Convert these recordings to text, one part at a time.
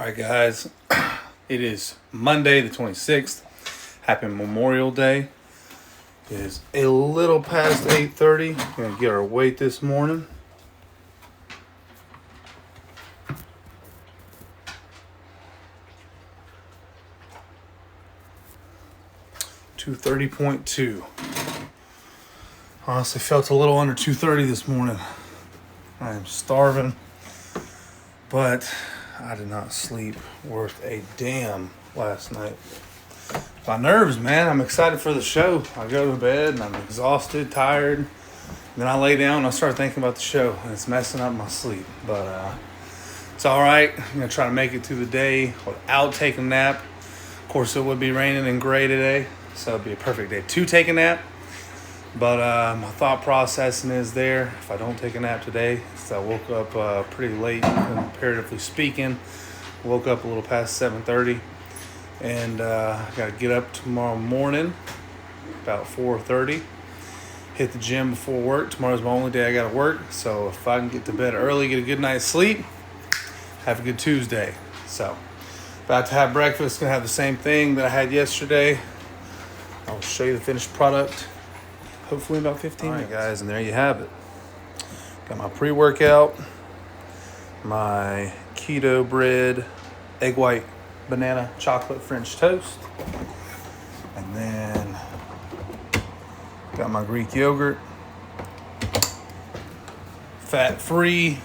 Alright guys, it is Monday the 26th. Happy Memorial Day. It is a little past 8:30. We're going to get our weight this morning. $230.2. Honestly felt a little under 230 this morning. I am starving, but I did not sleep worth a damn last night. My nerves, man. I'm excited for the show. I go to bed and I'm exhausted, tired. And then I lay down and I start thinking about the show, and it's messing up my sleep. But it's all right. I'm going to try to make it through the day without taking a nap. Of course, it would be raining and gray today, so it'd be a perfect day to take a nap. But my thought processing is there. If I don't take a nap today, so I woke up pretty late, comparatively speaking. Woke up a little past 7:30, and I got to get up tomorrow morning about 4:30. Hit the gym before work. Tomorrow's my only day I got to work, so if I can get to bed early, get a good night's sleep, have a good Tuesday. So about to have breakfast. Gonna have the same thing that I had yesterday. I'll show you the finished product. Hopefully in about 15 minutes. All right, guys, and there you have it. Got my pre-workout, my keto bread, egg white, banana, chocolate French toast, and then got my Greek yogurt, fat-free,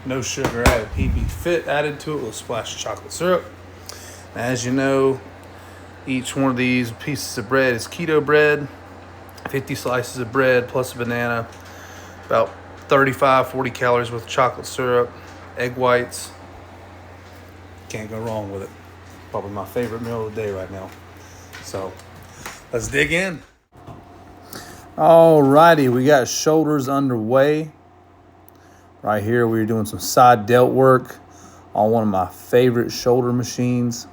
no sugar added, PB Fit added to it with a splash of chocolate syrup. As you know, each one of these pieces of bread is keto bread. 50 slices of bread plus a banana, about 40 calories with chocolate syrup, egg whites. Can't go wrong with it. Probably my favorite meal of the day right now. So let's dig in. Alrighty, we got shoulders underway. Right here we're doing some side delt work on one of my favorite shoulder machines.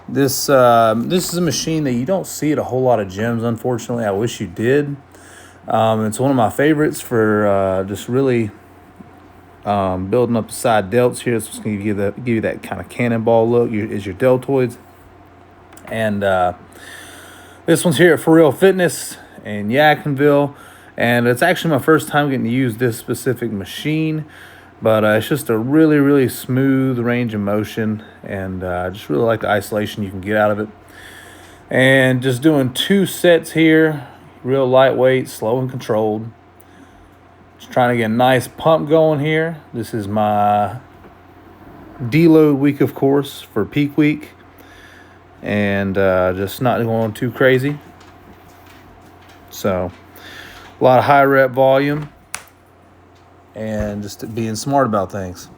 This is a machine that you don't see at a whole lot of gyms, unfortunately. I wish you did. It's one of my favorites for just really building up the side delts here. It's just going to give you that kind of cannonball look is your deltoids. And this one's here at For Real Fitness in Yacksonville. And it's actually my first time getting to use this specific machine. But it's just a really, really smooth range of motion, and I just really like the isolation you can get out of it. And just doing 2 sets here, real lightweight, slow and controlled. Just trying to get a nice pump going here. This is my deload week, of course, for peak week. And just not going too crazy. So a lot of high rep volume. And just being smart about things.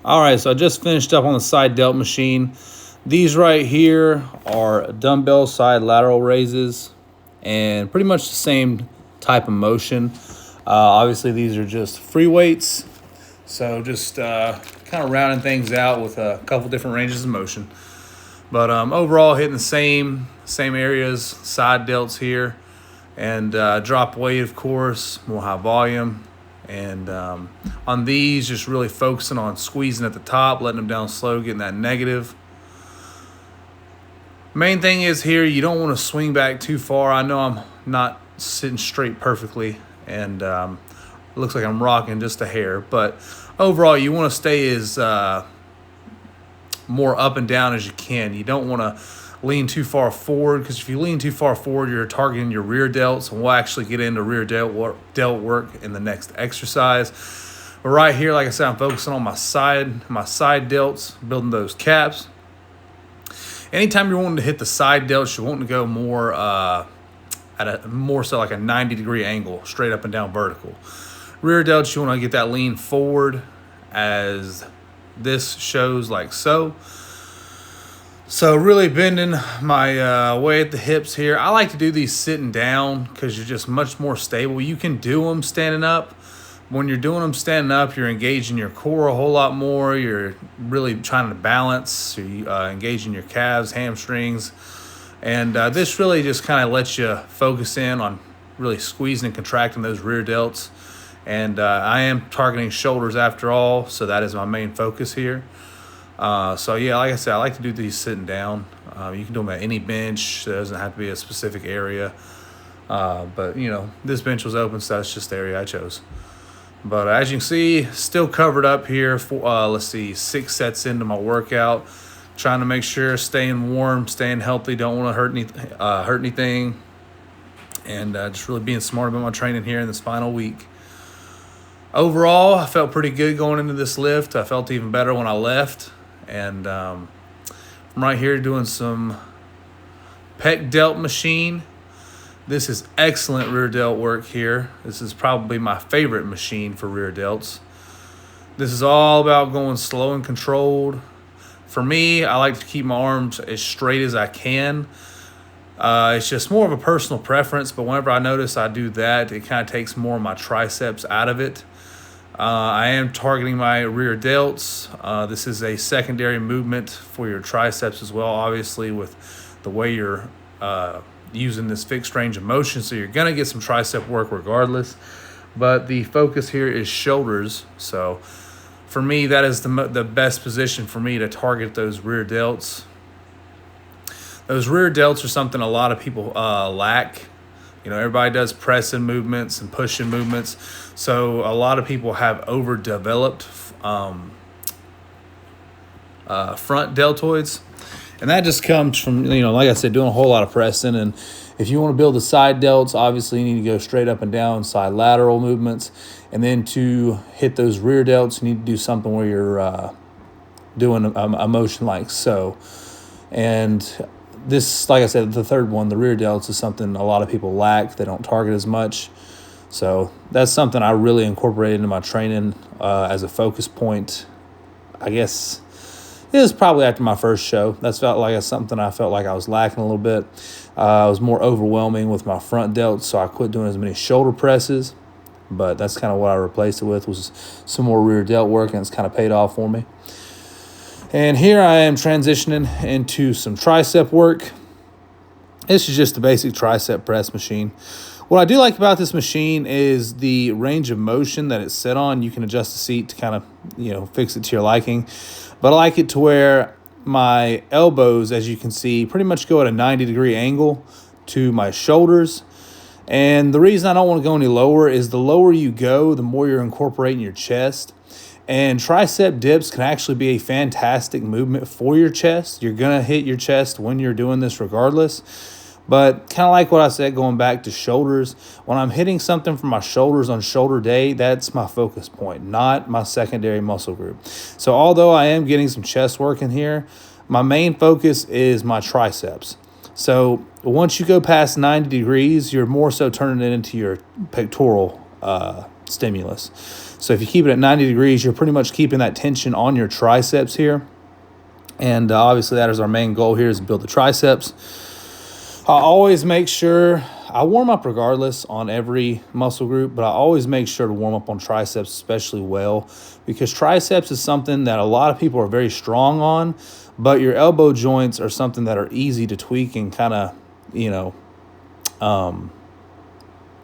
All right, so I just finished up on the side delt machine. These right here are dumbbell side lateral raises, and pretty much the same type of motion. Obviously, these are just free weights, so just kind of rounding things out with a couple different ranges of motion. But overall, hitting the same areas, side delts here, and drop weight, of course, more high volume. And on these, just really focusing on squeezing at the top, letting them down slow, getting that negative. Main thing is here, you don't want to swing back too far. I know I'm not sitting straight perfectly, and it looks like I'm rocking just a hair, but overall, you want to stay as more up and down as you can. You don't want to lean too far forward, because if you lean too far forward, you're targeting your rear delts, and we'll actually get into rear delt work in the next exercise. But right here, like I said, I'm focusing on my side delts, building those caps. Anytime you're wanting to hit the side delts, you're wanting to go more at a more so like a 90-degree angle, straight up and down vertical. Rear delts, you want to get that lean forward as this shows, like so. So really bending my way at the hips here. I like to do these sitting down because you're just much more stable. You can do them standing up, when you're doing them standing up, you're engaging your core a whole lot more. You're really trying to balance. So you engaging your calves, hamstrings. And this really just kind of lets you focus in on really squeezing and contracting those rear delts. And I am targeting shoulders after all, so that is my main focus here. So yeah, like I said, I like to do these sitting down. You can do them at any bench. It doesn't have to be a specific area. But this bench was open, so that's just the area I chose. But as you can see, still covered up here for, let's see, 6 sets into my workout. Trying to make sure, staying warm, staying healthy, don't want to hurt anything. And just really being smart about my training here in this final week. Overall, I felt pretty good going into this lift. I felt even better when I left. And I'm right here doing some pec delt machine. This is excellent rear delt work here. This is probably my favorite machine for rear delts. This is all about going slow and controlled. For me, I like to keep my arms as straight as I can. It's just more of a personal preference, but whenever I notice I do that, it kind of takes more of my triceps out of it. I am targeting my rear delts. This is a secondary movement for your triceps as well, obviously, with the way you're using this fixed range of motion. So you're going to get some tricep work regardless. But the focus here is shoulders. So for me, that is the best position for me to target those rear delts. Those rear delts are something a lot of people lack. Everybody does pressing movements and pushing movements. So a lot of people have overdeveloped front deltoids. And that just comes from, like I said, doing a whole lot of pressing. And if you want to build the side delts, obviously you need to go straight up and down, side lateral movements. And then to hit those rear delts, you need to do something where you're doing a motion like so. And this, like I said, the third one, the rear delts, is something a lot of people lack. They don't target as much. So that's something I really incorporated into my training as a focus point. I guess it was probably after my first show. That's felt like something I felt like I was lacking a little bit. I was more overwhelming with my front delts, so I quit doing as many shoulder presses. But that's kind of what I replaced it with, was some more rear delt work, and it's kind of paid off for me. And here I am transitioning into some tricep work. This is just the basic tricep press machine. What I do like about this machine is the range of motion that it's set on. You can adjust the seat to kind of, fix it to your liking. But I like it to where my elbows, as you can see, pretty much go at a 90-degree angle to my shoulders. And the reason I don't want to go any lower is the lower you go, the more you're incorporating your chest. And tricep dips can actually be a fantastic movement for your chest. You're going to hit your chest when you're doing this regardless. But kind of like what I said, going back to shoulders, when I'm hitting something from my shoulders on shoulder day, that's my focus point, not my secondary muscle group. So although I am getting some chest work in here, my main focus is my triceps. So once you go past 90 degrees, you're more so turning it into your pectoral stimulus. So if you keep it at 90 degrees, you're pretty much keeping that tension on your triceps here. And obviously that is our main goal here, is to build the triceps. I always make sure I warm up regardless on every muscle group, but I always make sure to warm up on triceps especially well, because triceps is something that a lot of people are very strong on, but your elbow joints are something that are easy to tweak and kind of,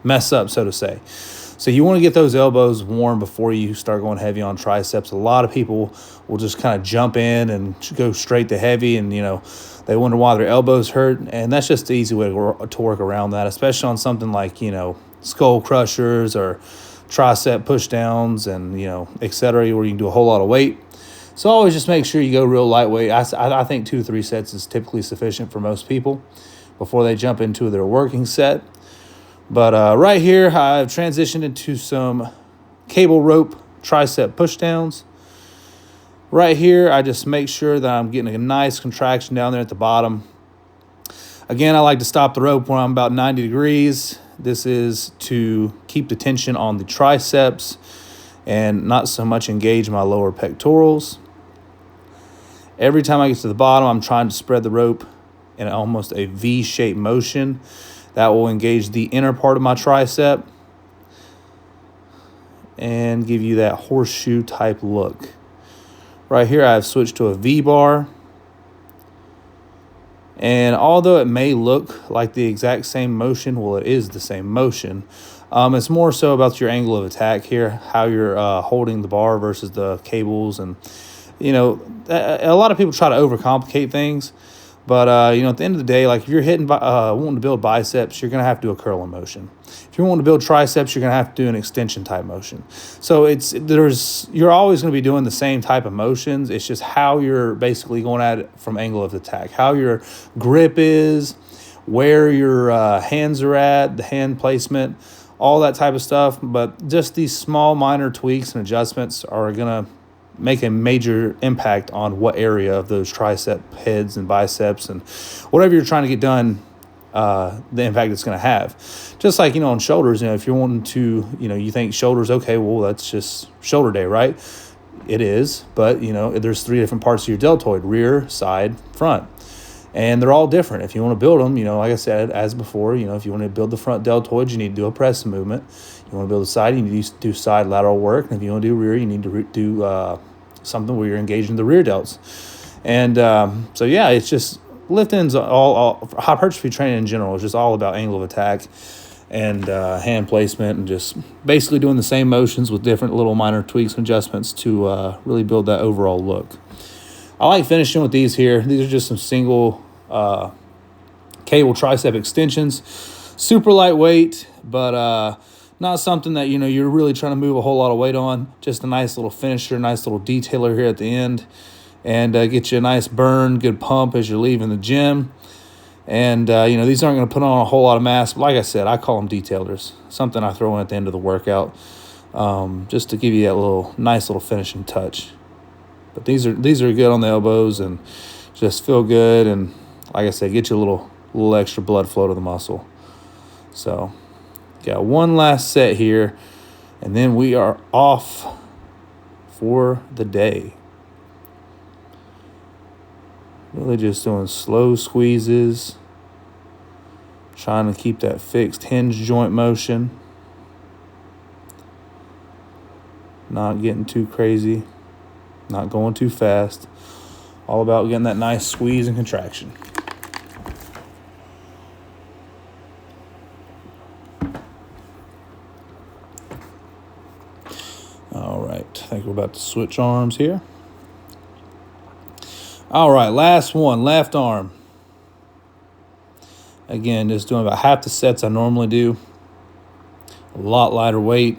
mess up, so to say. So you want to get those elbows warm before you start going heavy on triceps. A lot of people will just kind of jump in and go straight to heavy, and, they wonder why their elbows hurt. And that's just the easy way to work around that, especially on something like, skull crushers or tricep push downs and, et cetera, where you can do a whole lot of weight. So always just make sure you go real lightweight. I think 2 to 3 sets is typically sufficient for most people before they jump into their working set. But right here, I've transitioned into some cable rope tricep push downs. Right here, I just make sure that I'm getting a nice contraction down there at the bottom. Again, I like to stop the rope when I'm about 90 degrees. This is to keep the tension on the triceps and not so much engage my lower pectorals. Every time I get to the bottom, I'm trying to spread the rope in almost a V-shaped motion. That will engage the inner part of my tricep. and give you that horseshoe type look. Right here, I've switched to a V-bar. And although it may look like the exact same motion, well, it is the same motion. It's more so about your angle of attack here, how you're holding the bar versus the cables. And, you know, a lot of people try to overcomplicate things. But, you know, at the end of the day, like if you're wanting to build biceps, you're going to have to do a curling motion. If you're wanting to build triceps, you're going to have to do an extension type motion. So you're always going to be doing the same type of motions. It's just how you're basically going at it from angle of attack, how your grip is, where your hands are at, the hand placement, all that type of stuff. But just these small minor tweaks and adjustments are going to make a major impact on what area of those tricep heads and biceps and whatever you're trying to get done, the impact it's going to have. Just like, you know, on shoulders, you know, if you're wanting to, you know, you think shoulders, okay, well, that's just shoulder day, right? It is, but, you know, there's 3 different parts of your deltoid: rear, side, front. And they're all different. If you want to build them, you know, like I said, as before, you know, if you want to build the front deltoid, you need to do a press movement. You want to build the side, you need to do side lateral work. And if you want to do rear, you need to do something where you're engaging the rear delts. And so, yeah, it's just lifting's all hypertrophy training in general is just all about angle of attack and hand placement, and just basically doing the same motions with different little minor tweaks and adjustments to really build that overall look. I like finishing with these here. These are just some single cable tricep extensions. Super lightweight, but not something that, you know, you're really trying to move a whole lot of weight on. Just a nice little finisher, nice little detailer here at the end, and get you a nice burn, good pump as you're leaving the gym. And, you know, these aren't going to put on a whole lot of mass. But like I said, I call them detailers, something I throw in at the end of the workout, just to give you that nice little finishing touch. But these are good on the elbows and just feel good. And like I said, get you a little extra blood flow to the muscle. So got one last set here, and then we are off for the day. Really just doing slow squeezes, trying to keep that fixed hinge joint motion, not getting too crazy, not going too fast. All about getting that nice squeeze and contraction. All right, I think we're about to switch arms here. All right, last one, left arm. Again, just doing about half the sets I normally do. A lot lighter weight.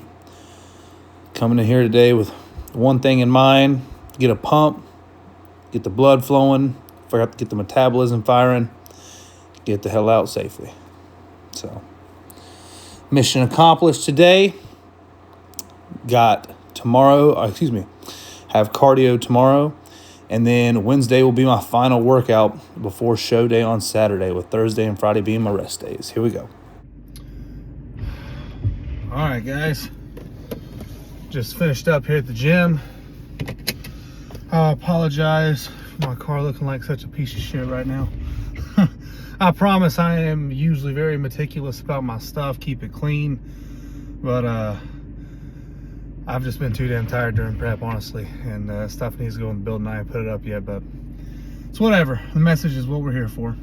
Coming in here today with one thing in mind: get a pump, get the blood flowing, forgot to get the metabolism firing, get the hell out safely. So, mission accomplished today. Have cardio tomorrow. And then Wednesday will be my final workout before show day on Saturday, with Thursday and Friday being my rest days. Here we go. All right, guys. Just finished up here at the gym. I apologize for my car looking like such a piece of shit right now. I promise I am usually very meticulous about my stuff, keep it clean. But I've just been too damn tired during prep, honestly, and stuff needs to go in the building. I haven't put it up yet, but it's whatever. The message is what we're here for.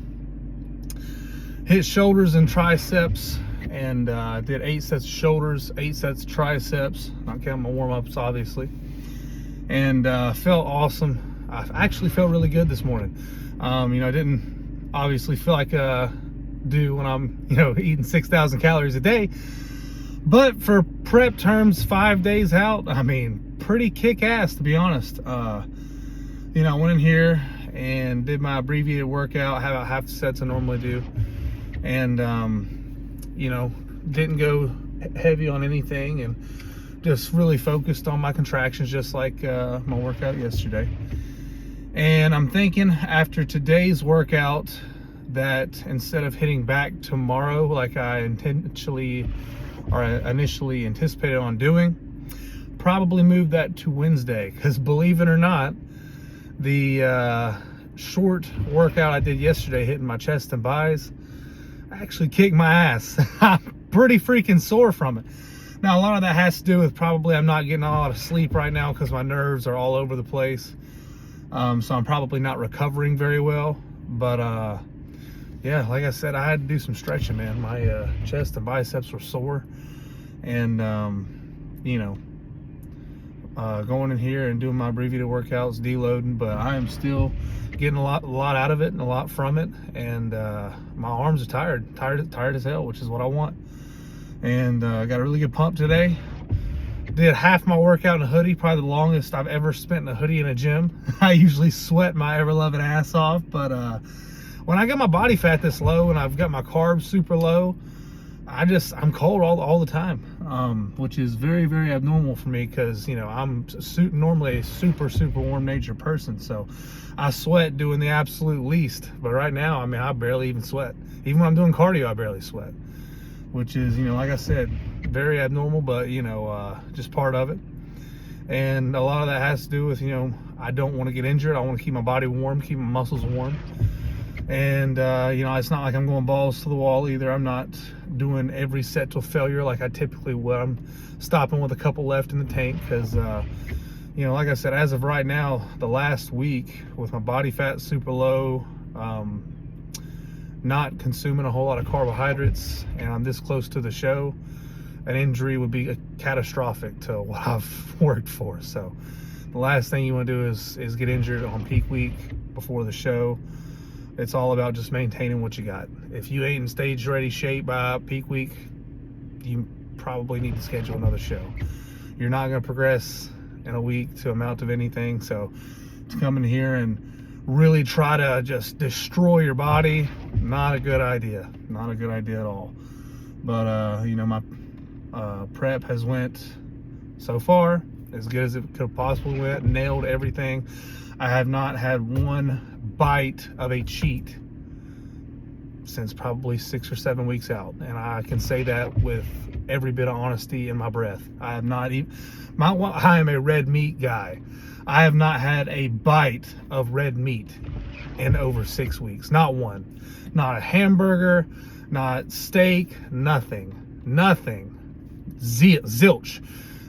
Hit shoulders and triceps, and did 8 sets of shoulders, 8 sets of triceps, not counting my warm-ups, obviously, and felt awesome. I actually felt really good this morning. You know, I didn't obviously feel like do when I'm, you know, eating 6,000 calories a day. But for prep terms, 5 days out, I mean, pretty kick-ass, to be honest. You know, I went in here and did my abbreviated workout, about half the sets I normally do. And, you know, didn't go heavy on anything, and just really focused on my contractions, just like my workout yesterday. And I'm thinking after today's workout that instead of hitting back tomorrow like I initially anticipated on doing, probably move that to Wednesday, because believe it or not, the short workout I did yesterday, hitting my chest and buys, actually kicked my ass. I'm pretty freaking sore from it. Now, a lot of that has to do with probably I'm not getting a lot of sleep right now because my nerves are all over the place. So I'm probably not recovering very well. But yeah, like I said, I had to do some stretching, man. My chest and biceps were sore. And, you know, going in here and doing my abbreviated workouts, deloading, but I am still getting a lot out of it and a lot from it. And my arms are tired as hell, which is what I want. And I got a really good pump today. Did half my workout in a hoodie, probably the longest I've ever spent in a hoodie in a gym. I usually sweat my ever-loving ass off, but when I got my body fat this low and I've got my carbs super low, I'm cold all the time, which is very, very abnormal for me because, you know, I'm normally a super warm natured person. So I sweat doing the absolute least. But right now, I mean, I barely even sweat. Even when I'm doing cardio, I barely sweat, which is, you know, like I said, very abnormal, but, you know, just part of it. And a lot of that has to do with, you know, I don't want to get injured. I want to keep my body warm, keep my muscles warm. And, you know, it's not like I'm going balls to the wall either. I'm not doing every set to failure like I typically would. I'm stopping with a couple left in the tank because, you know, like I said, as of right now, the last week with my body fat super low, not consuming a whole lot of carbohydrates, and I'm this close to the show, an injury would be catastrophic to what I've worked for. So the last thing you want to do is get injured on peak week before the show. It's all about just maintaining what you got. If you ain't in stage ready shape by peak week, you probably need to schedule another show. You're not going to progress in a week to amount of anything. So to come in here and really try to just destroy your body, not a good idea. Not a good idea at all. But, you know, my prep has went so far as good as it could have possibly went. Nailed everything. I have not had one bite of a cheat since probably 6 or 7 weeks out, and I can say that with every bit of honesty in my breath. I have not even I am a red meat guy. I have not had a bite of red meat in over 6 weeks. Not one. Not a hamburger, not steak, nothing. Zilch.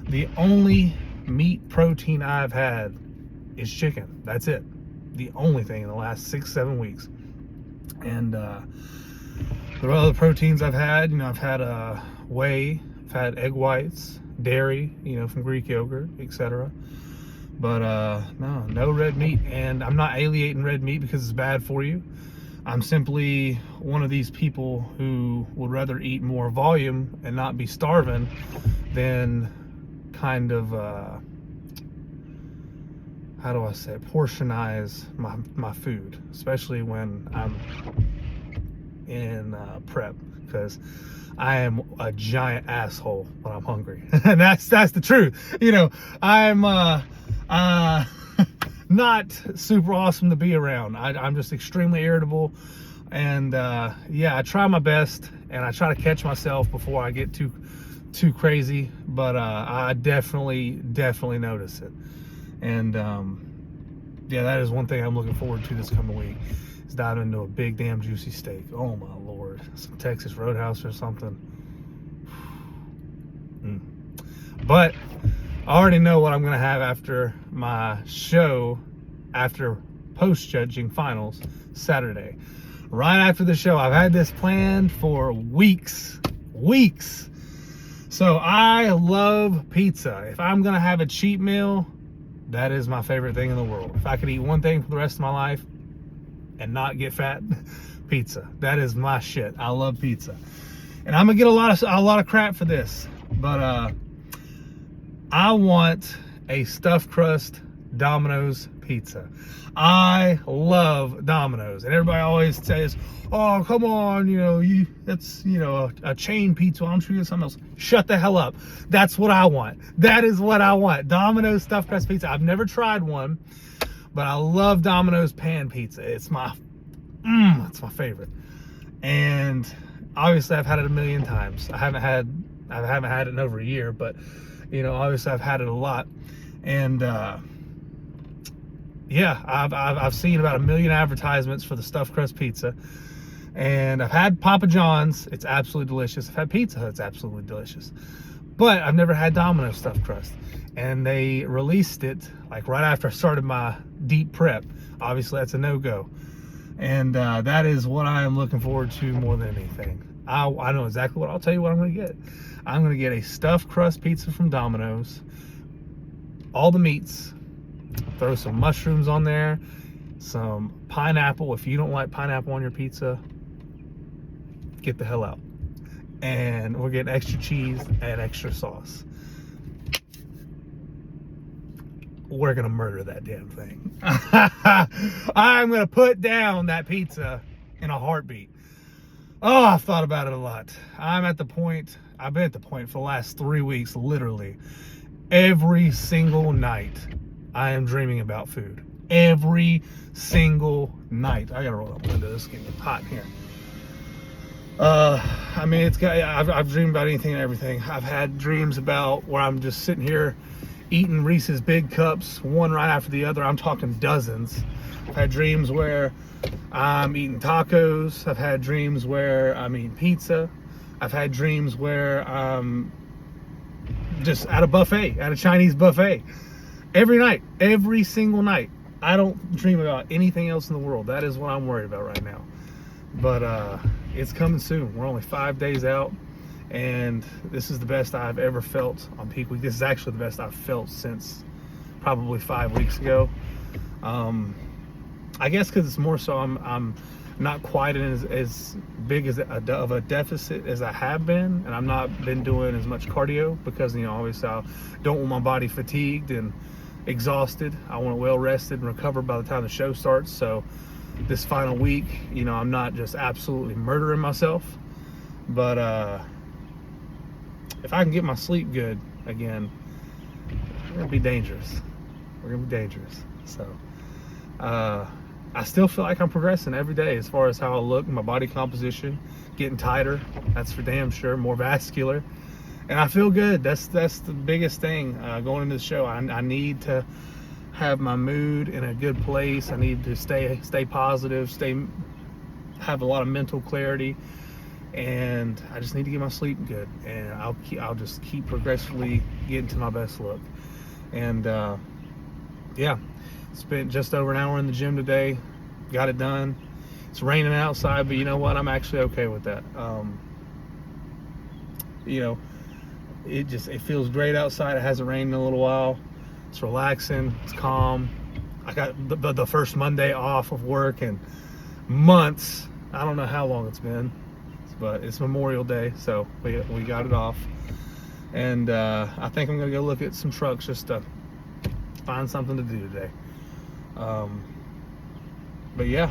The only meat protein I've had is chicken. That's it. The only thing in the last 6-7 weeks. And the other proteins I've had, you know, I've had whey, I've had egg whites, dairy, you know, from Greek yogurt, etc. But no red meat. And I'm not alienating red meat because it's bad for you. I'm simply one of these people who would rather eat more volume and not be starving than kind of how do I say, portionize my food, especially when I'm in prep, because I am a giant asshole when I'm hungry. And that's the truth. You know, I'm not super awesome to be around. I'm just extremely irritable, and yeah, I try my best and I try to catch myself before I get too crazy, but I definitely notice it. And yeah, that is one thing I'm looking forward to this coming week, is diving into a big damn juicy steak. Oh my lord, some Texas Roadhouse or something. But I already know what I'm gonna have after my show, after post-judging finals Saturday. Right after the show, I've had this planned for weeks. So I love pizza. If I'm gonna have a cheat meal, that is my favorite thing in the world. If I could eat one thing for the rest of my life and not get fat, pizza. That is my shit. I love pizza. And I'm gonna get a lot of crap for this, but I want a stuffed crust Domino's pizza. I love Domino's, and everybody always says, "Oh, come on, you know, that's, you know, a chain pizza. I'm sure you get something else." Shut the hell up. That's what I want. That is what I want. Domino's stuffed crust pizza. I've never tried one, but I love Domino's pan pizza. It's my favorite. And obviously, I've had it a million times. I haven't had it in over a year, but you know, obviously, I've had it a lot, and yeah, I've seen about 1 million advertisements for the stuffed crust pizza, and I've had Papa John's. It's absolutely delicious. I've had Pizza Hut. It's absolutely delicious. But I've never had Domino's stuffed crust, and they released it like right after I started my deep prep. Obviously, that's a no-go, and that is what I am looking forward to more than anything. I know exactly what I'll tell you what I'm going to get. I'm going to get a stuffed crust pizza from Domino's, all the meats, throw some mushrooms on there, some pineapple. If you don't like pineapple on your pizza, get the hell out. And we're getting extra cheese and extra sauce. We're gonna murder that damn thing. I'm gonna put down that pizza in a heartbeat. Oh, I've thought about it a lot. I've been at the point for the last 3 weeks, literally. Every single night, I am dreaming about food. Every single night. I gotta roll up the window. This is getting hot in here. I mean, I've dreamed about anything and everything. I've had dreams about where I'm just sitting here eating Reese's Big Cups, one right after the other. I'm talking dozens. I've had dreams where I'm eating tacos. I've had dreams where I'm eating pizza. I've had dreams where I'm just at a Chinese buffet. Every night, every single night. I don't dream about anything else in the world. That is what I'm worried about right now. But it's coming soon. We're only 5 days out, and this is the best I've ever felt on peak week. This is actually the best I've felt since probably 5 weeks ago. I guess because it's more so I'm not quite in as big of a deficit as I have been, and I'm not been doing as much cardio because, you know, obviously I don't want my body fatigued and exhausted. I want it well rested and recovered by the time the show starts. So this final week, you know, I'm not just absolutely murdering myself, but if I can get my sleep good again, we're gonna be dangerous. We're gonna be dangerous. So I still feel like I'm progressing every day as far as how I look, my body composition, getting tighter. That's for damn sure. More vascular, and I feel good. That's the biggest thing going into the show. I need to have my mood in a good place. I need to stay positive, have a lot of mental clarity, and I just need to get my sleep good, and I'll just keep progressively getting to my best look. And yeah, spent just over an hour in the gym today, got it done. It's raining outside, but you know what, I'm actually okay with that. You know, it feels great outside. It hasn't rained in a little while. It's relaxing, it's calm. I got the first Monday off of work in months. I don't know how long it's been, but it's Memorial Day, so we got it off. And I think I'm gonna go look at some trucks just to find something to do today. But yeah,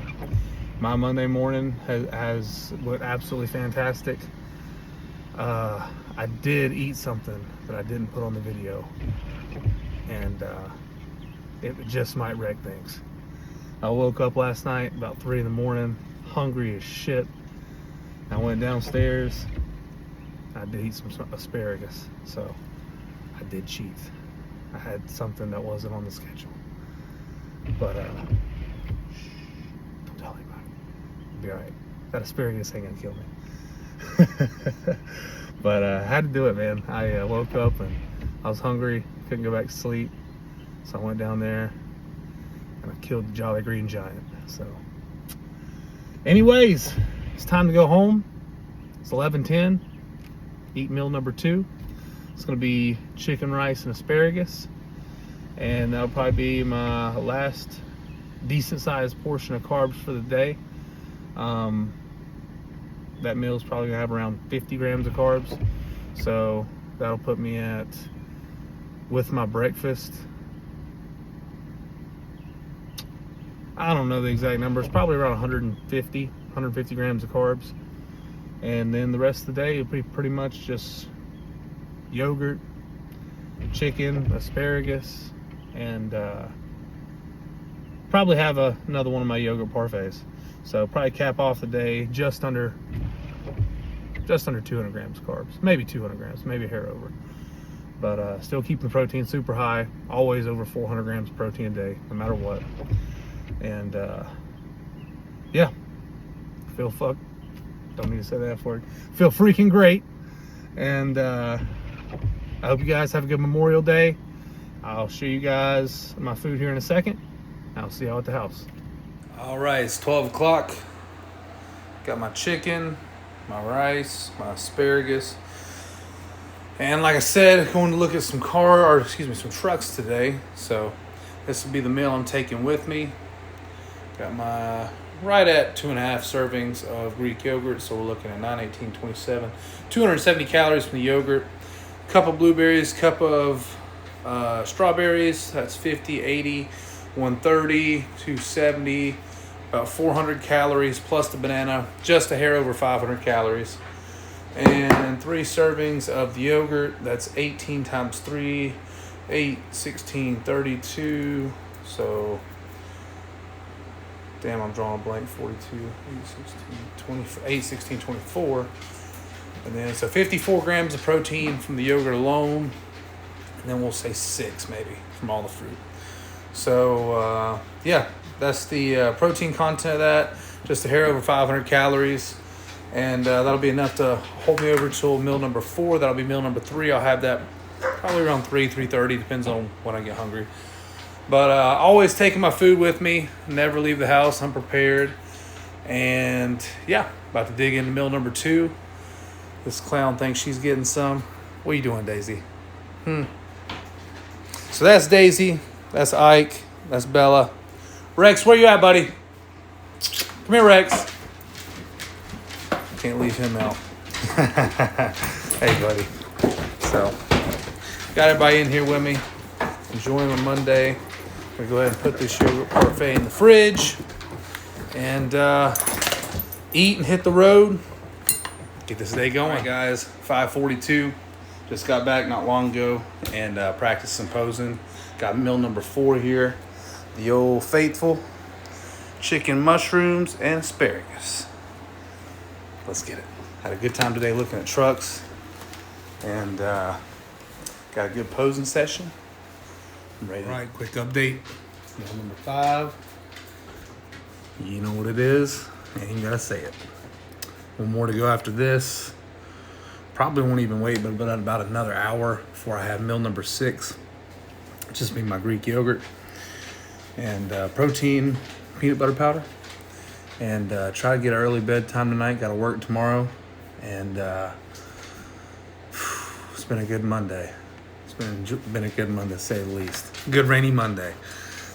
my Monday morning has went absolutely fantastic. I did eat something that I didn't put on the video, and it just might wreck things. I woke up last night about 3 in the morning, hungry as shit. I went downstairs. I did eat some asparagus, so I did cheat. I had something that wasn't on the schedule, but don't tell anybody. It'll be all right. That asparagus ain't gonna kill me. But I had to do it, man. I woke up and I was hungry, couldn't go back to sleep, so I went down there and I killed the Jolly Green Giant. So anyways, it's time to go home. It's 11:10. Eat meal number 2. It's gonna be chicken, rice, and asparagus, and that'll probably be my last decent sized portion of carbs for the day. That meal is probably gonna have around 50 grams of carbs, so that'll put me at, with my breakfast, I don't know the exact number, it's probably around 150 grams of carbs. And then the rest of the day it'll be pretty much just yogurt, chicken, asparagus, and probably have another one of my yogurt parfaits. So probably cap off the day just under 200 grams of carbs, maybe 200 grams, maybe a hair over. But still keeping the protein super high, always over 400 grams of protein a day, no matter what. And yeah, don't need to say that F word. Feel freaking great. And I hope you guys have a good Memorial Day. I'll show you guys my food here in a second. I'll see y'all at the house. All right, it's 12 o'clock. Got my chicken, my rice, my asparagus. And like I said, going to look at some some trucks today. So this will be the meal I'm taking with me. Got my right at 2.5 servings of Greek yogurt. So we're looking at 9, 18, 27, 270 calories from the yogurt. Cup of blueberries, cup of strawberries. That's 50, 80, 130, 270, about 400 calories plus the banana, just a hair over 500 calories. And 3 servings of the yogurt. That's 18 times 3, 8, 16, 32. So, damn, I'm drawing a blank. 42, 8, 16, 20, 8, 16, 24. And then, so 54 grams of protein from the yogurt alone. And then we'll say 6 maybe from all the fruit. So, yeah, that's the protein content of that. Just a hair over 500 calories. And that'll be enough to hold me over till meal number 4. That'll be meal number 3. I'll have that probably around 3:30, depends on when I get hungry. But always taking my food with me. Never leave the house. I'm prepared. And yeah, about to dig into meal number 2. This clown thinks she's getting some. What are you doing, Daisy? So that's Daisy. That's Ike. That's Bella. Rex, where you at, buddy? Come here, Rex. Can't leave him out. Hey, buddy. So, got everybody in here with me. Enjoying my Monday. I'm going to go ahead and put this yogurt parfait in the fridge. And eat and hit the road. Get this day going. All right, guys. 5:42. Just got back not long ago and practiced some posing. Got meal number 4 here. The old faithful chicken, mushrooms, and asparagus. Let's get it. Had a good time today looking at trucks. And got a good posing session. I'm ready. All right, quick update. Meal number 5. You know what it is. Ain't even gotta say it. One more to go after this. Probably won't even wait, but about another hour before I have meal number 6. Just be my Greek yogurt and protein, peanut butter powder. And try to get an early bedtime tonight. Got to work tomorrow. And it's been a good Monday. It's been a good Monday, to say the least. Good rainy Monday.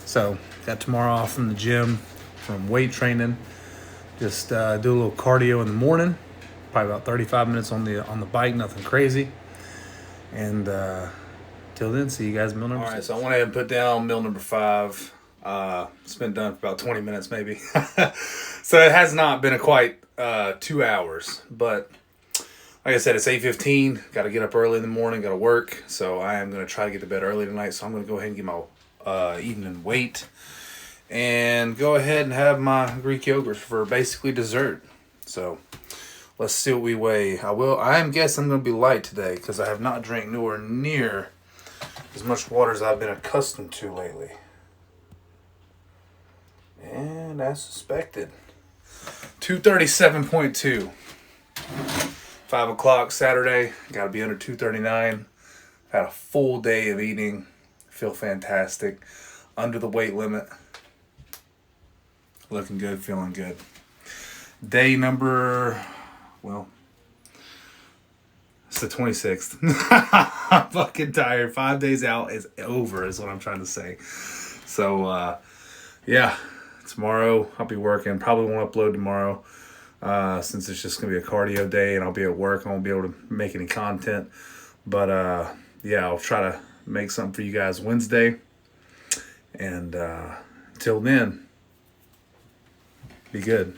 So got tomorrow off from the gym, from weight training. Just do a little cardio in the morning. Probably about 35 minutes on the bike. Nothing crazy. And till then, see you guys meal number 6. All right, so I went ahead and put down meal number 5. It's been done for about 20 minutes maybe. So it has not been quite 2 hours, but like I said, it's 8:15. Got to get up early in the morning, got to work. So I am going to try to get to bed early tonight. So I'm going to go ahead and get my evening weight and go ahead and have my Greek yogurt for basically dessert. So let's see what we weigh. I am guessing I'm going to be light today because I have not drank nowhere near as much water as I've been accustomed to lately. And as suspected, 237.2. 5 o'clock Saturday. Got to be under 239. Had a full day of eating. Feel fantastic. Under the weight limit. Looking good, feeling good. Day number, well, it's the 26th. I'm fucking tired. 5 days out is over, is what I'm trying to say. So, yeah. Tomorrow I'll be working. Probably won't upload tomorrow since it's just going to be a cardio day and I'll be at work. I won't be able to make any content. But, yeah, I'll try to make something for you guys Wednesday. And until then, be good.